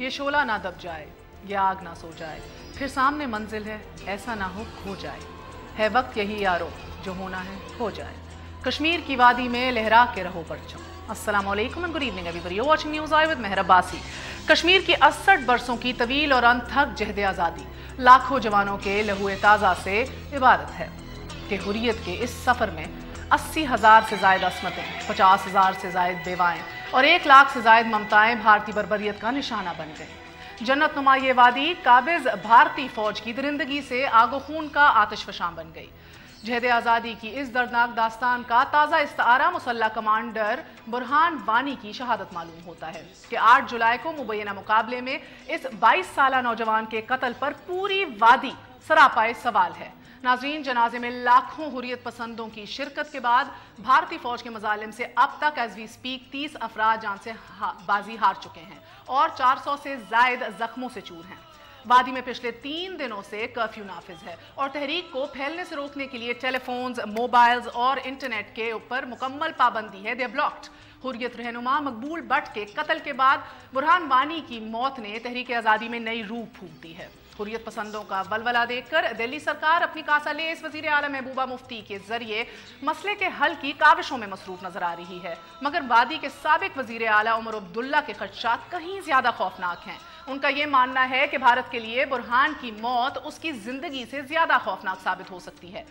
یہ شعلہ نہ دب جائے، یہ آگ نہ سو جائے، پھر سامنے منزل ہے ایسا نہ ہو کھو جائے، ہے وقت یہی یارو جو ہونا ہے ہو جائے، کشمیر کی وادی میں لہرا کے رہو پرچم۔ السلام علیکم and good evening everybody. You're watching News Eye with مہر عباسی۔ کشمیر کی 68 برسوں کی طویل اور انتھک جہد آزادی لاکھوں جوانوں کے لہو تازہ سے عبارت ہے کہ حریت کے اس سفر میں 80,000 سے زائد عصمتیں، 50,000 سے زائد بیوائیں اور 1 لاکھ سے زائد ممتائیں بھارتی بربریت کا نشانہ بن گئیں۔ جنت نما یہ وادی قابض بھارتی فوج کی درندگی سے آگ و خون کا آتش فشاں بن گئی۔ جہد آزادی کی اس دردناک داستان کا تازہ استعارہ مسلح کمانڈر برہان وانی کی شہادت معلوم ہوتا ہے کہ 8 جولائی کو مبینہ مقابلے میں اس 22 سالہ نوجوان کے قتل پر پوری وادی سراپائے سوال ہے۔ ناظرین، جنازے میں لاکھوں حریت پسندوں کی شرکت کے بعد بھارتی فوج کے مظالم سے اب تک ایز وی سپیک 30 افراد جان سے بازی ہار چکے ہیں اور 400 سے زائد زخموں سے چور ہیں۔ وادی میں پچھلے 3 دنوں سے کرفیو نافذ ہے اور تحریک کو پھیلنے سے روکنے کے لیے ٹیلی فونز، موبائلز اور انٹرنیٹ کے اوپر مکمل پابندی ہے۔ دے بلاکڈ۔ حریت رہنما مقبول بٹ کے قتل کے بعد برہان وانی کی موت نے تحریک آزادی میں نئی روح پھونک دی ہے۔ حریت پسندوں کا ولولہ دیکھ کر دہلی سرکار اپنی کاسہ لیس وزیر اعلیٰ محبوبہ مفتی کے ذریعے مسئلے کے حل کی کاوشوں میں مصروف نظر آ رہی ہے، مگر وادی کے سابق وزیر اعلیٰ عمر عبداللہ کے خدشات کہیں زیادہ خوفناک ہیں۔ ان کا یہ ماننا ہے کہ بھارت کے لیے برہان کی موت اس کی زندگی سے زیادہ خوفناک ثابت ہو سکتی ہے۔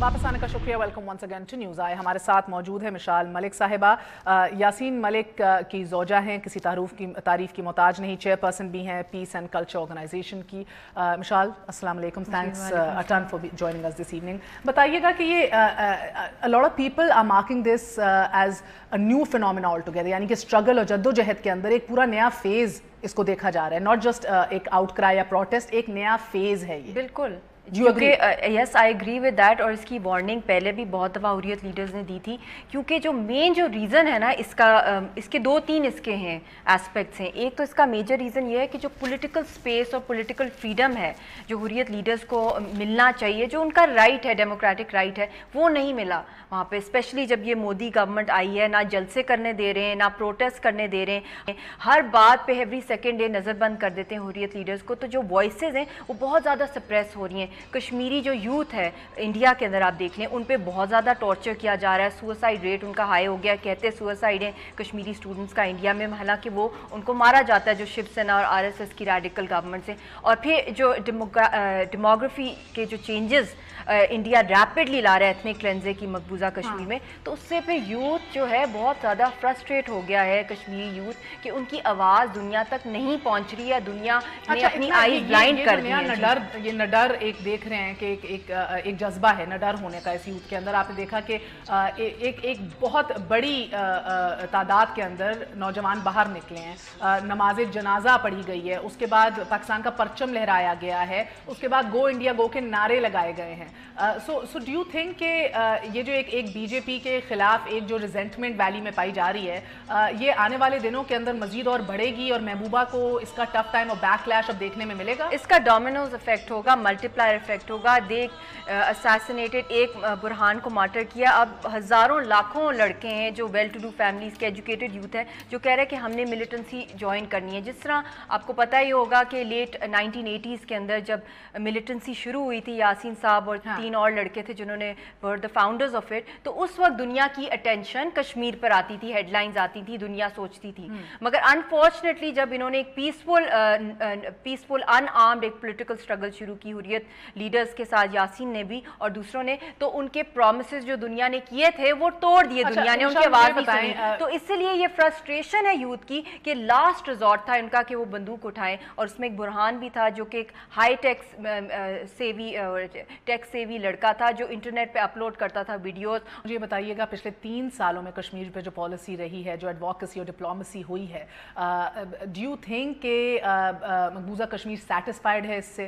واپس آنے کا شکریہ۔ Welcome once again to news eye. ہمارے ساتھ موجود ہے مشال ملک صاحبہ۔ یاسین ملک کی زوجہ ہیں، کسی تعریف کی محتاج نہیں، چیئر پرسن بھی ہیں پیس اینڈ کلچر آرگنائزیشن کی۔ مشال، السلام علیکم، تھینکس اٹن فار جوائننگ اس دس ایوننگ۔ بتائیے گا کہ یہ lot of people are marking this as a new phenomena all together, یعنی کہ اسٹرگل اور جدوجہد کے اندر ایک پورا نیا فیز اس کو دیکھا جا رہا ہے، ناٹ جسٹ ایک آؤٹ کرائی یا پروٹیسٹ، ایک نیا فیز ہے یہ۔ بالکل، یس آئی اگری ود دیٹ، اور اس کی وارننگ پہلے بھی بہت دفعہ حریت لیڈرز نے دی تھی، کیونکہ جو مین جو ریزن ہے نا اس کے 2-3 اس کے ہیں ایسپیکٹس ہیں۔ ایک تو اس کا میجر ریزن یہ ہے کہ جو پولیٹیکل سپیس اور پولیٹیکل فریڈم ہے جو حریت لیڈرز کو ملنا چاہیے، جو ان کا رائٹ ہے، ڈیموکریٹک رائٹ ہے، وہ نہیں ملا وہاں پہ، اسپیشلی جب یہ مودی گورنمنٹ آئی ہے، نہ جلسے کرنے دے رہے ہیں، نہ پروٹیسٹ کرنے دے رہے ہیں، ہر بات پہ ایوری سیکنڈ ڈے نظر بند کر دیتے ہیں حریت لیڈرز کو، تو جو وائسز ہیں وہ بہت زیادہ سپریس ہو رہی ہیں۔ کشمیری جو یوتھ ہے انڈیا کے اندر آپ دیکھ لیں، ان پہ بہت زیادہ ٹارچر کیا جا رہا ہے، سوسائڈ ریٹ ان کا ہائی ہو گیا، کہتے سوسائڈ ہیں کشمیری اسٹوڈنٹس کا انڈیا میں، حالانکہ وہ ان کو مارا جاتا ہے جو شیو سینا اور RSS کی ریڈیکل گورنمنٹ سے۔ اور پھر جو ڈیموگرافی کے جو چینجز انڈیا ریپڈلی لا رہا ہے ایتھنک کلینزنگ کی مقبوضہ کشمیر میں، تو اس سے پھر یوتھ جو ہے بہت زیادہ فرسٹریٹ ہو گیا ہے، کشمیری یوتھ، کہ ان کی آواز دنیا تک نہیں پہنچ رہی ہے، دنیا نے اپنی آئیز بلائنڈ کر دی ہے۔ یہ نڈر ایک دیکھ رہے ہیں کہ ایک جذبہ ہے نڈر ہونے کا اس یوتھ کے اندر۔ آپ نے دیکھا کہ ایک بہت بڑی تعداد کے اندر نوجوان باہر نکلے ہیں، نماز جنازہ پڑھی گئی ہے، اس کے بعد پاکستان کا پرچم لہرایا گیا ہے، اس کے بعد گو انڈیا گو کے نعرے لگائے گئے ہیں۔ سو ڈو یو تھنک کہ یہ جو ایک BJP کے خلاف ایک جو ریزنٹمنٹ ویلی میں پائی جا رہی ہے، یہ آنے والے دنوں کے اندر مزید اور بڑھے گی اور محبوبہ کو اس کا ٹف ٹائم اور بیک لیش اب دیکھنے میں ملے گا؟ اس کا ڈومینوز افیکٹ ہوگا، ملٹی پلائر افیکٹ ہوگا۔ اسیسینیٹڈ ایک برہان کو مارٹر کیا، اب ہزاروں لاکھوں لڑکے ہیں جو ویل ٹو ڈو فیملیز کے ایجوکیٹڈ یوتھ ہے جو کہہ رہے ہیں کہ ہم نے ملیٹنسی جوائن کرنی ہے۔ جس طرح آپ کو پتہ ہی ہوگا کہ لیٹ 1980s کے اندر جب ملیٹنسی شروع ہوئی تھی، یاسین صاحب اور 3 اور لڑکے تھے جنہوں نے ور دا فاؤنڈرز آف اٹ، تو اس وقت دنیا کی اٹینشن کشمیر پر آتی تھی، ہیڈ لائنز آتی تھی، دنیا سوچتی تھی، مگر انفارچونیٹلی جب انہوں نے ایک پیسفل ان آرمڈ ایک پولیٹیکل اسٹرگل شروع کی حریت لیڈرز کے ساتھ، یاسین نے بھی اور دوسروں نے، تو ان کے پرومسز جو دنیا نے کیے تھے وہ توڑ دیے دنیا نے، ان کی آواز نہیں سنی۔ تو اس لیے یہ فرسٹریشن ہے یوتھ کی کہ لاسٹ ریزورٹ تھا ان کا کہ وہ بندوق اٹھائیں، اور اس میں ایک برہان بھی تھا جو کہ ایک ہائی ٹیک سیوی لڑکا تھا جو انٹرنیٹ پہ اپلوڈ کرتا تھا ویڈیوز۔ مجھے بتائیے گا پچھلے 3 سالوں میں کشمیر پہ جو پالیسی رہی ہے، جو ایڈووکیسی اور ڈپلومیسی ہوئی ہے، ڈو یو تھنک کہ مقبوضہ کشمیر سیٹسفائڈ ہے اس سے؟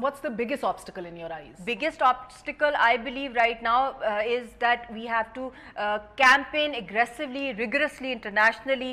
what's the biggest obstacle in your eyes? Biggest obstacle I believe right now is that we have to campaign aggressively, rigorously, internationally,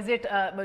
is it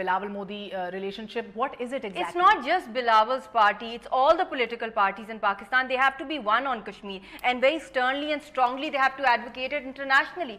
Bilawal Modi relationship, what is it exactly? It's not just Bilawal's party, it's all the political parties in Pakistan. They have to be one on Kashmir, and very sternly and strongly they have to advocate it internationally.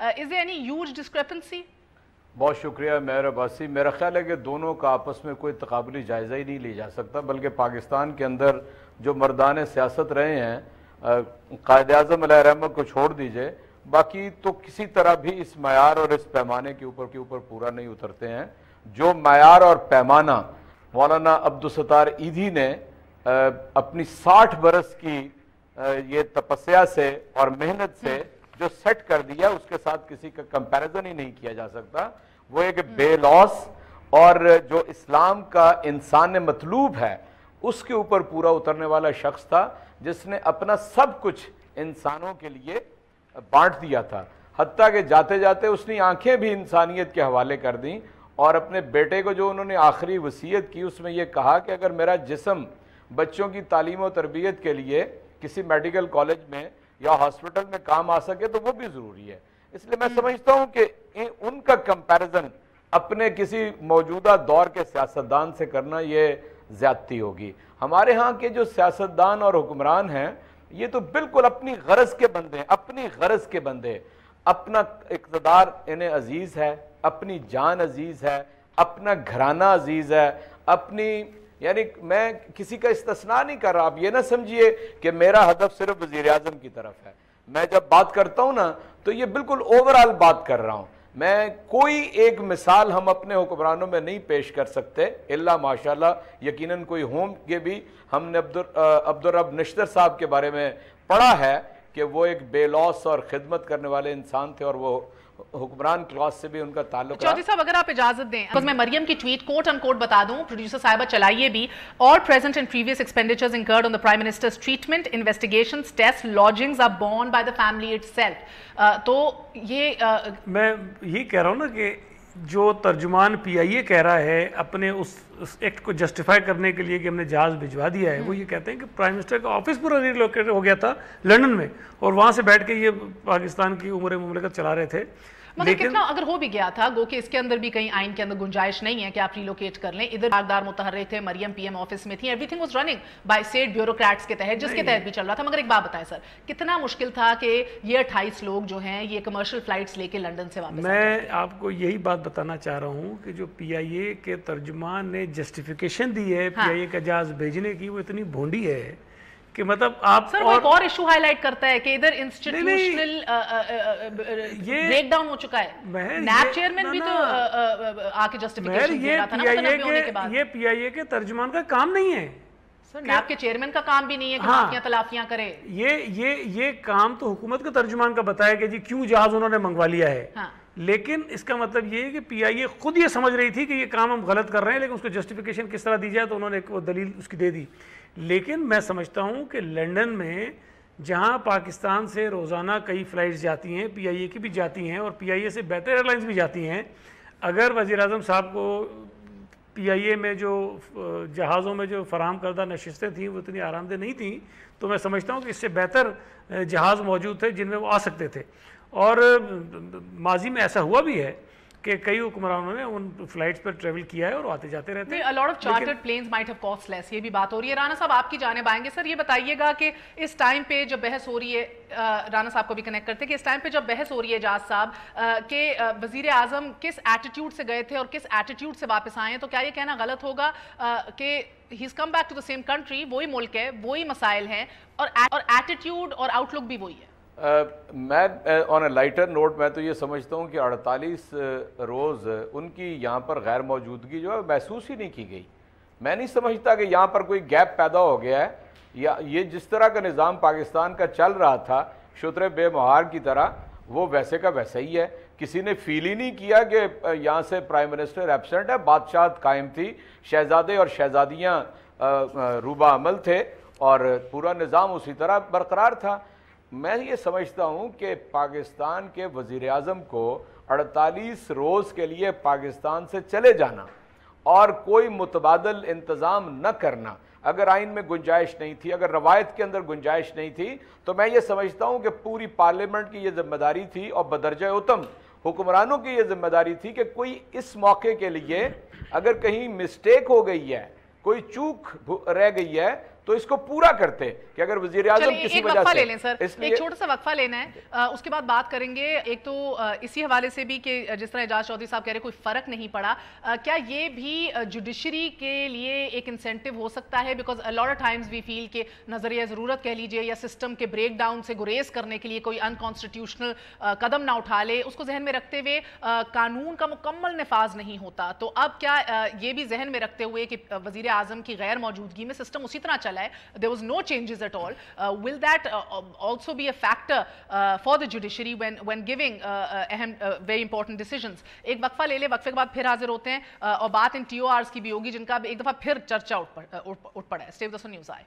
Is there any huge discrepancy? بہت شکریہ مہر عباسی. میرا خیال ہے کہ دونوں کا آپس میں کوئی تقابلی جائزہ ہی نہیں لی جا سکتا، بلکہ پاکستان کے اندر جو مردان سیاست رہے ہیں، قائد اعظم علیہ رحمت کو چھوڑ دیجئے، باقی تو کسی طرح بھی اس معیار اور اس پیمانے کے اوپر پورا نہیں اترتے ہیں. جو معیار اور پیمانہ مولانا عبدالستار ایدھی نے اپنی 60 برس کی یہ تپسیا سے اور محنت سے جو سیٹ کر دیا، اس کے ساتھ کسی کا کمپیریزن ہی نہیں کیا جا سکتا. وہ ایک بے لوس اور جو اسلام کا انسان مطلوب ہے اس کے اوپر پورا اترنے والا شخص تھا، جس نے اپنا سب کچھ انسانوں کے لیے بانٹ دیا تھا. حتیٰ کہ جاتے جاتے اس نے آنکھیں بھی انسانیت کے حوالے کر دیں، اور اپنے بیٹے کو جو انہوں نے آخری وصیت کی اس میں یہ کہا کہ اگر میرا جسم بچوں کی تعلیم و تربیت کے لیے کسی میڈیکل کالج میں یا ہاسپٹل میں کام آ سکے تو وہ بھی ضروری ہے. اس لیے میں سمجھتا ہوں کہ ان کا کمپیریزن اپنے کسی موجودہ دور کے سیاستدان سے کرنا یہ زیادتی ہوگی. ہمارے ہاں کے جو سیاستدان اور حکمران ہیں یہ تو بالکل اپنی غرض کے بندے ہیں، اپنی غرض کے بندے. اپنا اقتدار انہیں عزیز ہے، اپنی جان عزیز ہے، اپنا گھرانہ عزیز ہے، اپنی یعنی میں کسی کا استثناء نہیں کر رہا. آپ یہ نہ سمجھیے کہ میرا ہدف صرف وزیر اعظم کی طرف ہے. میں جب بات کرتا ہوں نا تو یہ بالکل اوورآل بات کر رہا ہوں. میں کوئی ایک مثال ہم اپنے حکمرانوں میں نہیں پیش کر سکتے الا ماشاءاللہ یقیناً کوئی ہوں گے بھی. ہم نے عبدالرب نشتر صاحب کے بارے میں پڑھا ہے کہ وہ ایک بے لوس اور خدمت کرنے والے انسان تھے، اور وہ حکمران کلاس سے بھی ان کا تعلق ہے. چودھری صاحب اگر آپ اجازت دیں، میں مریم کی ٹویٹ کوٹ ان کوٹ بتا دوں، پروڈیوسر صاحبہ چلائیے بھی. All present and previous expenditures incurred on the Prime Minister's treatment, investigations, tests, lodgings are borne by the family itself. تو یہ میں یہی کہہ رہا ہوں نا کہ جو ترجمان پی آئی اے کہہ رہا ہے اپنے اس ایکٹ کو جسٹیفائی کرنے کے لیے کہ ہم نے جہاز بھجوا دیا ہے، وہ یہ کہتے ہیں کہ پرائم منسٹر کا آفس پورا ریلوکیٹ ہو گیا تھا لنڈن میں، اور وہاں سے بیٹھ کے یہ پاکستان کی امور مملکت چلا رہے تھے. مگر کتنا اگر ہو بھی گیا تھا، گو کہ اس کے اندر بھی کہیں آئین کے اندر گنجائش نہیں ہے کہ آپ ریلوکیٹ کر لیں. ادھر باغدار متحرک تھے، مریم پی ایم آفس میں تھی، every thing was running by state bureaucrats کے تحت، جس کے تحت بھی چل رہا تھا. مگر ایک بات بتائیں سر، کتنا مشکل تھا کہ یہ 28 لوگ جو ہیں یہ کمرشل فلائٹس لے کے لنڈن سے واپس؟ میں آپ کو یہی بات بتانا چاہ رہا ہوں کہ جو پی آئی اے کے ترجمان نے جسٹیفیکیشن دی ہے پی آئی اے کا جہاز بھیجنے کی، وہ اتنی بھونڈی ہے کہ مطلب آپ سر وہ ایک اور ایشو ہائی لائٹ کرتا ہے کہ ادھر انسٹیٹیوشنل بریک ڈاؤن ہو چکا ہے. نیب چیئرمین بھی تو آ کے جسٹیفیکیشن دے رہا تھا نا متنبع ہونے کے بعد. یہ پی آئی اے کے ترجمان کا کام نہیں ہے سر، نیب کے چیئرمین کا کام بھی نہیں ہے کہ معافیاں تلافیاں کرے. یہ کام تو حکومت کے ترجمان کا بتایا کہ جی کیوں جہاز انہوں نے منگوا لیا ہے. لیکن اس کا مطلب یہ ہے کہ پی آئی اے خود یہ سمجھ رہی تھی کہ یہ کام ہم غلط کر رہے ہیں، لیکن اس کو جسٹیفیکیشن کس طرح دی جائے تو انہوں نے وہ دلیل اس کی دے دی. لیکن میں سمجھتا ہوں کہ لنڈن میں جہاں پاکستان سے روزانہ کئی فلائٹس جاتی ہیں، پی آئی اے کی بھی جاتی ہیں اور پی آئی اے سے بہتر ایئر لائنس بھی جاتی ہیں، اگر وزیر اعظم صاحب کو پی آئی اے میں جو جہازوں میں جو فراہم کردہ نشستیں تھیں وہ اتنی آرام دہ نہیں تھیں، تو میں سمجھتا ہوں کہ اس سے بہتر جہاز موجود تھے جن میں وہ آ سکتے تھے. اور ماضی میں ایسا ہوا بھی ہے کہ کئی حکمرانوں نے ان فلائٹس پر ٹریول کیا ہے اور آتے جاتے رہتے ہیں. A lot of chartered planes might have cost less، یہ بھی بات ہو رہی ہے. رانا صاحب آپ کی جانب آئیں گے. سر یہ بتائیے گا کہ اس ٹائم پہ جب بحث ہو رہی ہے، رانا صاحب کو بھی کنیکٹ کرتے ہیں، کہ اس ٹائم پہ جب بحث ہو رہی ہے اعجاز صاحب کہ وزیر اعظم کس ایٹیٹیوڈ سے گئے تھے اور کس ایٹیٹیوڈ سے واپس آئے ہیں، تو کیا یہ کہنا غلط ہوگا کہ he is come back to the same country, وہی ملک ہے، وہی مسائل ہیں، اور ایٹیٹیوڈ اور آؤٹ لک بھی وہی ہے؟ میں آن اے لائٹر نوٹ میں تو یہ سمجھتا ہوں کہ 48 روز ان کی یہاں پر غیر موجودگی جو ہے محسوس ہی نہیں کی گئی. میں نہیں سمجھتا کہ یہاں پر کوئی گیپ پیدا ہو گیا ہے، یا یہ جس طرح کا نظام پاکستان کا چل رہا تھا شتر بے مہار کی طرح، وہ ویسے کا ویسا ہی ہے. کسی نے فیل ہی نہیں کیا کہ یہاں سے پرائم منسٹر ایبسنٹ ہے. بادشاہت قائم تھی، شہزادے اور شہزادیاں روبہ عمل تھے، اور پورا نظام اسی طرح برقرار تھا. میں یہ سمجھتا ہوں کہ پاکستان کے وزیر اعظم کو 48 روز کے لیے پاکستان سے چلے جانا اور کوئی متبادل انتظام نہ کرنا، اگر آئین میں گنجائش نہیں تھی، اگر روایت کے اندر گنجائش نہیں تھی، تو میں یہ سمجھتا ہوں کہ پوری پارلیمنٹ کی یہ ذمہ داری تھی اور بدرجہ اتم حکمرانوں کی یہ ذمہ داری تھی کہ کوئی اس موقع کے لیے اگر کہیں مسٹیک ہو گئی ہے، کوئی چوک رہ گئی ہے، تو اس کو پورا کرتے کہ اگر وزیر اعظم کسی وجہ سے لے لیں سر، ایک چھوٹا سا وقفہ لینا ہے، اس کے بعد بات کریں گے. ایک تو اسی حوالے سے بھی کہ جس طرح اعجاز چودھری صاحب کہہ رہے کوئی فرق نہیں پڑا، کیا یہ بھی جوڈیشری کے لیے ایک انسینٹیو ہو سکتا ہے؟ Because lot of times we feel کہ نظریہ ضرورت کہہ لیجئے یا سسٹم کے بریک ڈاؤن سے گریز کرنے کے لیے کوئی انکانسٹیٹیوشنل قدم نہ اٹھا لے، اس کو ذہن میں رکھتے ہوئے قانون کا مکمل نفاذ نہیں ہوتا. تو اب کیا یہ بھی ذہن میں رکھتے ہوئے کہ وزیر اعظم کی غیر موجودگی میں سسٹم اسی طرح چلا ہے، there was no changes at all, will that also be a factor for the judiciary when giving very important decisions? ایک وقفہ لے لے، وقفے کے بعد پھر حاضر ہوتے ہیں اور بات ان TORs کی بھی ہوگی جن کا ایک دفعہ پھر چرچا اٹھ پڑا ہے. Stay with us on News Eye.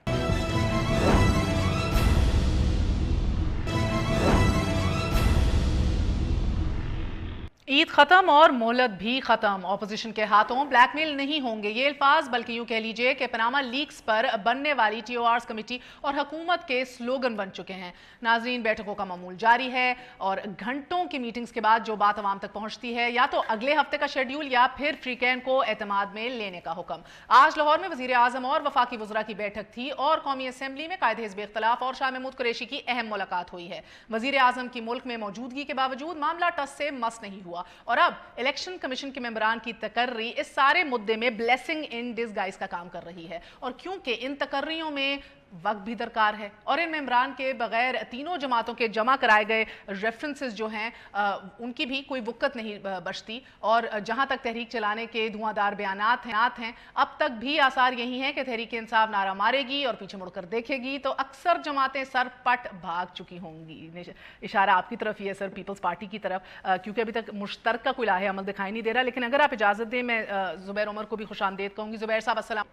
عید ختم اور مہلت بھی ختم، اپوزیشن کے ہاتھوں بلیک میل نہیں ہوں گے، یہ الفاظ بلکہ یوں کہہ لیجئے کہ پاناما لیکس پر بننے والی TORs کمیٹی اور حکومت کے سلوگن بن چکے ہیں. ناظرین، بیٹھکوں کا معمول جاری ہے اور گھنٹوں کی میٹنگز کے بعد جو بات عوام تک پہنچتی ہے یا تو اگلے ہفتے کا شیڈیول یا پھر فریقین کو اعتماد میں لینے کا حکم. آج لاہور میں وزیر اعظم اور وفاقی وزراء کی بیٹھک تھی اور قومی اسمبلی میں قائد حزب اختلاف اور شاہ محمود قریشی کی اہم ملاقات ہوئی ہے. وزیر اعظم کی ملک میں موجودگی کے باوجود معاملہ ٹس سے مس نہیں ہوا اور اب الیکشن کمیشن کے ممبران کی تقرری اس سارے مدے میں بلیسنگ ان ڈسگائز کا کام کر رہی ہے. اور کیونکہ ان تقرریوں میں وقت بھی درکار ہے اور ان ممبران کے بغیر تینوں جماعتوں کے جمع کرائے گئے ریفرنسز جو ہیں ان کی بھی کوئی وقت نہیں بچتی. اور جہاں تک تحریک چلانے کے دھواں دار بیانات ہیں، اب تک بھی آثار یہی ہیں کہ تحریک انصاف نعرہ مارے گی اور پیچھے مڑ کر دیکھے گی تو اکثر جماعتیں سر پٹ بھاگ چکی ہوں گی. اشارہ آپ کی طرف ہی ہے سر، پیپلز پارٹی کی طرف، کیونکہ ابھی تک مشترکہ کوئی لاہے عمل دکھائی نہیں دے رہا. لیکن اگر آپ اجازت دیں میں زبیر عمر کو بھی خوش آمدید کہوں گی. زبیر صاحب السلام.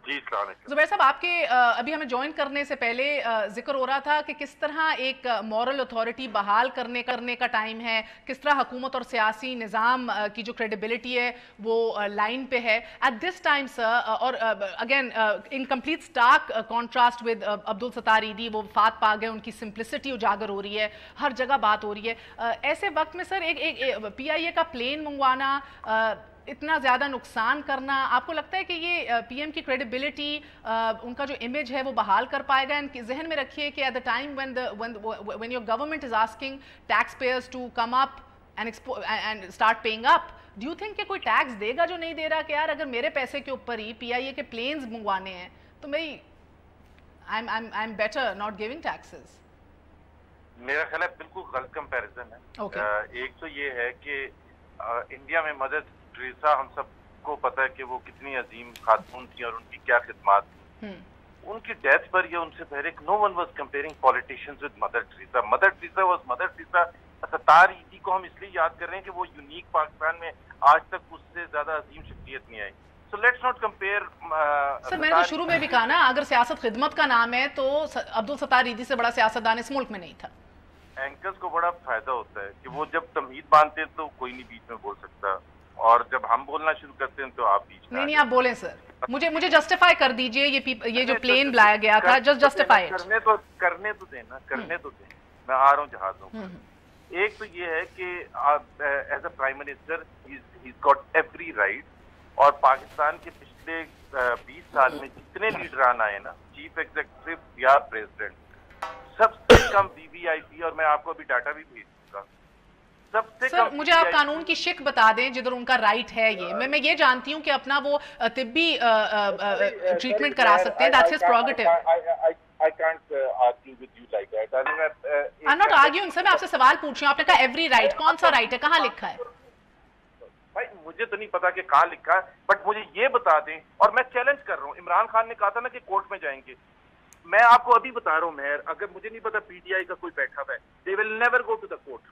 جی السلام علیکم. زبیر صاحب، آپ کے ابھی ہمیں جوائن کرنے سے پہلے ذکر ہو رہا تھا کہ کس طرح ایک مورل اتھارٹی بحال کرنے کا ٹائم ہے، کس طرح حکومت اور سیاسی نظام کی جو کریڈیبلٹی ہے وہ لائن پہ ہے ایٹ دس ٹائم سر. اور again in complete stark contrast with Abdul Sattar Edhi, وہ وفات پا گئے، ان کی سمپلسٹی اجاگر ہو رہی ہے، ہر جگہ بات ہو رہی ہے. ایسے وقت میں سر ایک PIA کا پلین منگوانا، اتنا زیادہ نقصان کرنا، آپ کو لگتا ہے کہ یہ پی ایم کی کریڈیبلٹی، ان کا جو امیج ہے وہ بحال کر پائے گا؟ ذہن میں رکھیے کہ at the time when your government is asking taxpayers to come up and start paying up, do you think کہ کوئی ٹیکس دے گا جو نہیں دے رہا کہ یار اگر میرے پیسے کے اوپر ہی PIA کے پلینز منگوانے ہیں تو میں I'm better not giving taxes. میرا خیال ہے بالکل غلط کمپیریزن ہے. ایک تو یہ ہے کہ انڈیا میں مدر ٹریسا، ہم سب کو پتہ ہے کہ وہ کتنی عظیم خاتون تھی اور ان کی کیا خدمات تھی. ان کی ڈیتھ پر یا ان سے پہلے no one was comparing politicians with Mother Teresa. Mother Teresa was Mother Teresa. Sattar Edhi کو ہم اس لیے یاد کر رہے ہیں کہ وہ یونیک پاکستان میں آج تک اس سے زیادہ عظیم شخصیت نہیں آئی. So let's not compare. سر میں نے تو شروع میں بھی کہا نا، اگر سیاست خدمت کا نام ہے تو عبدالستار عیدی سے بڑا سیاستدان اس ملک میں نہیں تھا. اینکرز کو بڑا فائدہ ہوتا ہے کہ وہ جب تمہید باندھتے ہیں تو کوئی نہیں بیچ میں بول سکتا، اور جب ہم بولنا شروع کرتے ہیں تو آپ بیچ میں. نہیں آپ بولیں سر، مجھے جسٹیفائی کر دیجئے یہ جو پلین بلایا گیا تھا. جسٹ جسٹیفائی کرنے تو دیں. میں آ رہا ہوں جہازوں پر. ایک تو یہ ہے کہ as a prime minister he got every right, اور پاکستان کے پچھلے 20 سال میں جتنے لیڈران آئے نا، چیف ایگزیکٹو یا پریزیڈنٹ، سب سے کم VVIP، اور میں آپ کو ابھی ڈاٹا بھی بھیج دوں گا، سب سے سر مجھے آپ قانون کی شک بتا دیں جدھر ان کا رائٹ ہے. یہ میں یہ جانتی ہوں کہ اپنا وہ طبی ٹریٹمنٹ کرا سکتے ہیں، that's his prerogative. I can't argue with you like that. I'm not arguing sir، میں آپ سے سوال پوچھ رہی ہوں. آپ نے کہا ایوری رائٹ، کون سا رائٹ ہے، کہاں لکھا ہے؟ بھائی مجھے تو نہیں پتا کہ کہاں لکھا ہے، بٹ مجھے یہ بتا دیں. اور میں چیلنج کر رہا ہوں، عمران خان نے کہا تھا نا کہ کورٹ میں جائیں گے. میں آپ کو ابھی بتا رہا ہوں مہر، اگر مجھے نہیں پتا PTI کا کوئی بیٹھا ہوا ہے، they will never go to the court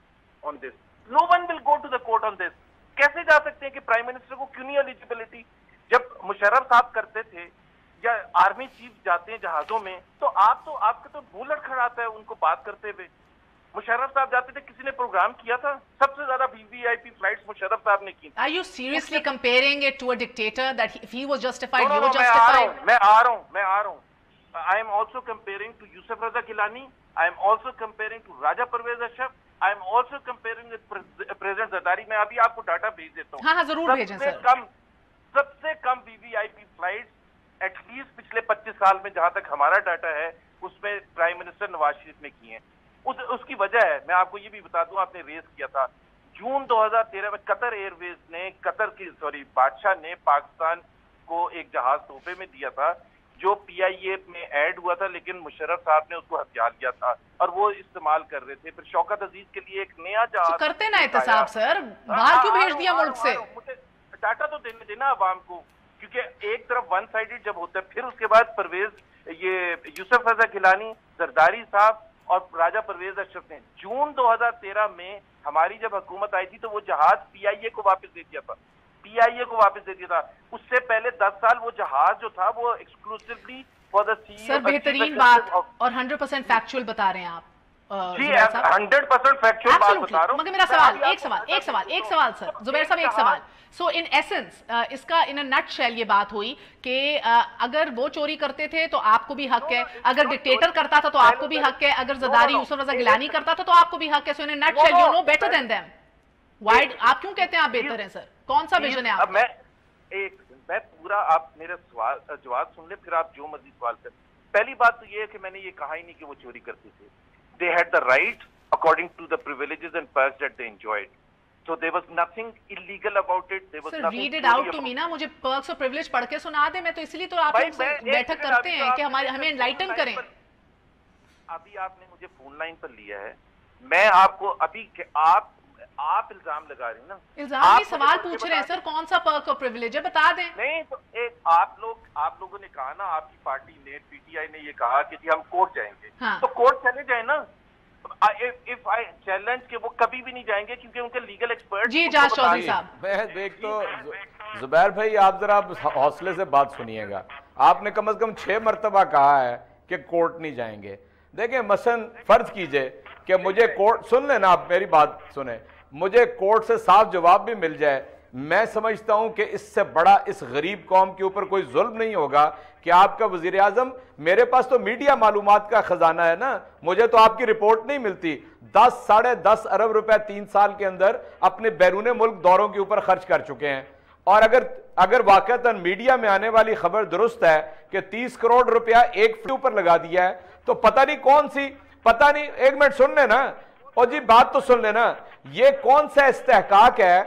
on this. No one will go to the court on this. کیسے جا سکتے ہیں کہ پرائم منسٹر کو کیوں نہیں ایلیجیبلٹی؟ جب مشرف صاحب کرتے تھے یا آرمی چیف جاتے ہیں جہازوں میں تو آپ کا تو منہ لڑکھڑاتا ہے ان کو بات کرتے ہوئے. مشرف صاحب جاتے تھے، کسی نے پروگرام کیا تھا؟ سب سے زیادہ VVIP فلائٹس مشرف صاحب نے کی. Are you seriously comparing it to a dictator that if he was justified, you were justified? میں آ رہا ہوں. I am also comparing to Yusuf Raza Gilani. I am also comparing to Raja Parvez Ashraf. I am also comparing with President Zardari. میں ابھی آپ کو data بھیج دیتا ہوں. ہاں ضرور بھیجیں سر. سب سے کم VVIP فلائٹس ایٹ لیسٹ پچھلے 25 سال میں جہاں تک ہمارا ڈاٹا ہے اس میں پرائم منسٹر نواز شریف نے کی ہیں. اس کی وجہ ہے, میں آپ کو یہ بھی بتا دوں, آپ نے ریز کیا تھا جون 2013 میں قطر ایئر ویز نے بادشاہ نے پاکستان کو ایک جہاز تحفے میں دیا تھا جو پی آئی اے میں ایڈ ہوا تھا, لیکن مشرف صاحب نے اس کو ہتھیار کیا تھا اور وہ استعمال کر رہے تھے. پھر شوکت عزیز کے لیے ایک نیا جہاز کرتے نا احتساب سر, باہر کیوں بھیج دیا ملک سے؟ مجھے ڈاٹا تو دینا عوام کو, کیونکہ ایک طرف ون سائیڈڈ جب ہوتا ہے, پھر اس کے بعد پرویز یہ یوسف رضا گیلانی, زرداری صاحب اور راجہ پرویز اشرف نے جون 2013 میں ہماری جب حکومت آئی تھی تو وہ جہاز پی آئی اے کو واپس دے دیا تھا, پی آئی اے کو واپس دے دیا تھا. اس سے پہلے 10 سال وہ جہاز جو تھا وہ ایکسکلوسیولی فار دا سی. سر بہترین بات اور 100% فیکچوئل بتا رہے ہیں آپ. جی 100% فیکچوئل بات بتا رہا ہوں. مگر میرا سوال ایک سوال سر زبیر صاحب, ایک سوال. سو ان ایسنس اس کا ان نٹ شیل یہ بات ہوئی کہ اگر وہ چوری کرتے تھے تو آپ کو بھی حق ہے, اگر ڈکٹیٹر کرتا تھا تو آپ کو بھی حق ہے, اگر زرداری یوسف رضا گیلانی کرتا تھا تو آپ کو بھی حق ہے. So in nutshell you know better than them. وائڈ آپ کیوں کہتے ہیں آپ بہتر ہیں سر؟ کون سا ویژن ہے آپ؟ میں پورا, آپ میرا سوال جواب سن لیں, پھر آپ جو مرضی سوال کریں. پہلی بات تو یہ ہے کہ میں نے یہ کہا ہی نہیں کہ وہ چوری کرتے تھے. They had the right according to the privileges and perks that they enjoyed. So there was nothing illegal about it. There was nothing. Read it out to me نا, مجھے perks اور privilege پڑھ کے سنا دے. میں تو اس لیے تو آپ سے بیٹھک کرتے ہیں کہ ہمیں enlighten کریں. ابھی آپ نے مجھے فون لائن پر لیا ہے, میں آپ کو ابھی آپ الزام لگا رہے ہیں نا. الزام نہیں, سوال پوچھ رہے ہیں سر, کون سا پرک اور پریویلیج ہے بتا دیں. نہیں تو آپ لوگوں نے کہا نا, آپ کی پارٹی نے, پی ٹی آئی نے یہ کہا کہ جی ہم کورٹ جائیں گے, تو کورٹ چلے جائیں نا. If I challenge کہ وہ کبھی بھی نہیں جائیں گے کیونکہ ان کے لیگل ایکسپرٹ. جی اجاز چودھری صاحب. میں دیکھ تو زبیر بھائی آپ ذرا حوصلے سے بات سنیے گا. آپ نے کم از کم 6 مرتبہ کہا ہے کہ کورٹ نہیں جائیں گے. دیکھیں مثلا فرض کیجئے کہ مجھے کورٹ, سن لینا آپ میری بات سنیں, مجھے کورٹ سے صاف جواب بھی مل جائے, میں سمجھتا ہوں کہ اس سے بڑا اس غریب قوم کے اوپر کوئی ظلم نہیں ہوگا کہ آپ کا وزیر اعظم, میرے پاس تو میڈیا معلومات کا خزانہ ہے نا, مجھے تو آپ کی رپورٹ نہیں ملتی, 10-10.5 ارب روپے 3 سال کے اندر اپنے بیرون ملک دوروں کے اوپر خرچ کر چکے ہیں. اور اگر واقعتاً میڈیا میں آنے والی خبر درست ہے کہ 30 کروڑ روپیہ ایک فٹ اوپر لگا دیا ہے, تو پتہ نہیں کون سی, پتہ نہیں, ایک منٹ سن لینا, اور جی بات تو سن لینا, یہ کون سا استحقاق ہے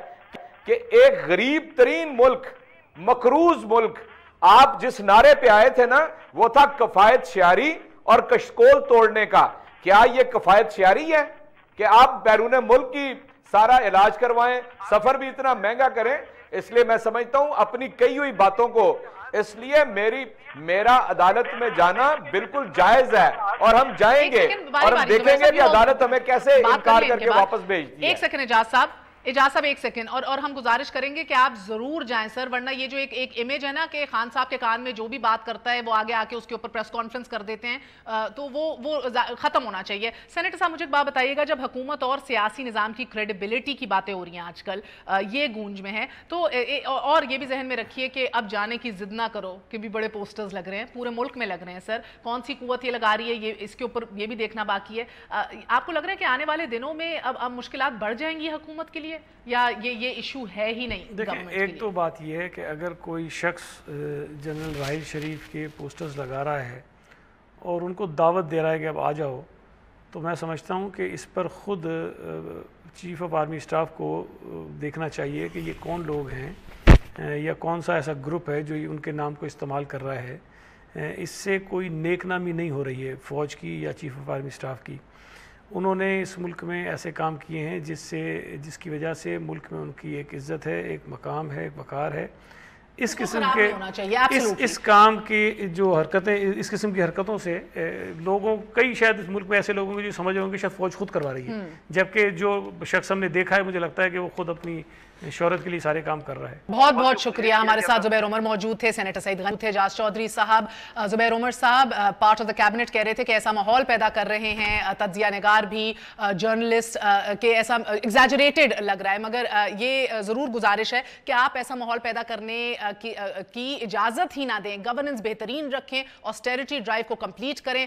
کہ ایک غریب ترین ملک, مقروض ملک, آپ جس نعرے پہ آئے تھے نا وہ تھا کفایت شعاری اور کشکول توڑنے کا. کیا یہ کفایت شعاری ہے کہ آپ بیرون ملک کی سارا علاج کروائیں, سفر بھی اتنا مہنگا کریں؟ اس لیے میں سمجھتا ہوں اپنی کئی ہوئی باتوں کو, اس لیے میرا عدالت میں جانا بالکل جائز ہے, اور ہم جائیں گے اور ہم دیکھیں گے کہ عدالت ہمیں کیسے انکار کر کے واپس بھیجتی ہے. ایک سیکنڈ اجاز صاحب ایک سیکنڈ, اور ہم گزارش کریں گے کہ آپ ضرور جائیں سر, ورنہ یہ جو ایک امیج ہے نا کہ خان صاحب کے کان میں جو بھی بات کرتا ہے وہ آگے آ کے اس کے اوپر پریس کانفرنس کر دیتے ہیں, تو وہ ختم ہونا چاہیے. سینیٹر صاحب مجھے ایک بات بتائیے گا, جب حکومت اور سیاسی نظام کی کریڈیبلٹی کی باتیں ہو رہی ہیں آج کل, یہ گونج میں ہے, تو اور یہ بھی ذہن میں رکھیے کہ اب جانے کی ضد نہ کرو کہ بھی بڑے پوسٹرز لگ رہے ہیں, پورے ملک میں لگ رہے ہیں سر, کون سی قوت یہ لگا رہی ہے, یہ اس کے اوپر یہ بھی دیکھنا باقی ہے. آپ کو لگ رہا ہے کہ آنے والے دنوں میں اب مشکلات بڑھ جائیں گی حکومت کے لیے, یا یہ ایشو ہے ہی نہیں؟ دیکھیں ایک تو بات یہ ہے کہ اگر کوئی شخص جنرل راحیل شریف کے پوسٹرز لگا رہا ہے اور ان کو دعوت دے رہا ہے کہ اب آ جاؤ, تو میں سمجھتا ہوں کہ اس پر خود چیف آف آرمی اسٹاف کو دیکھنا چاہیے کہ یہ کون لوگ ہیں یا کون سا ایسا گروپ ہے جو ان کے نام کو استعمال کر رہا ہے. اس سے کوئی نیک نامی نہیں ہو رہی ہے فوج کی یا چیف آف آرمی اسٹاف کی. انہوں نے اس ملک میں ایسے کام کیے ہیں جس کی وجہ سے ملک میں ان کی ایک عزت ہے, ایک مقام ہے, ایک وقار ہے. اس قسم کے اس کام کی جو حرکتیں, اس قسم کی حرکتوں سے لوگوں, کئی شاید اس ملک میں ایسے لوگوں کو جو سمجھ رہے ہوں کہ شاید فوج خود کروا رہی ہے, جبکہ جو شخص ہم نے دیکھا ہے مجھے لگتا ہے کہ وہ خود اپنی شہرت کے لیے سارے کام کر رہا ہے. بہت بہت شکریہ. ہمارے ساتھ زبیر عمر موجود تھے, سینیٹر سعید غنی تھے, اجاز چودھری صاحب. زبیر عمر صاحب پارٹ آف دا کیبنٹ کہہ رہے تھے کہ ایسا ماحول پیدا کر رہے ہیں, تجزیہ نگار بھی, جرنلسٹ, کہ ایسا ایگزیجریٹڈ لگ رہا ہے, مگر یہ ضرور گزارش ہے کہ آپ ایسا ماحول پیدا کرنے کی اجازت ہی نہ دیں, گورننس بہترین رکھیں, آسٹیرٹی ڈرائیو کو کمپلیٹ کریں,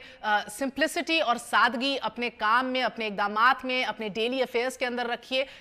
سمپلسٹی اور سادگی اپنے کام میں, اپنے اقدامات میں, اپنے ڈیلی افیئرز کے اندر رکھیے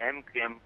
MQM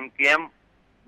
MQM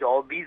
24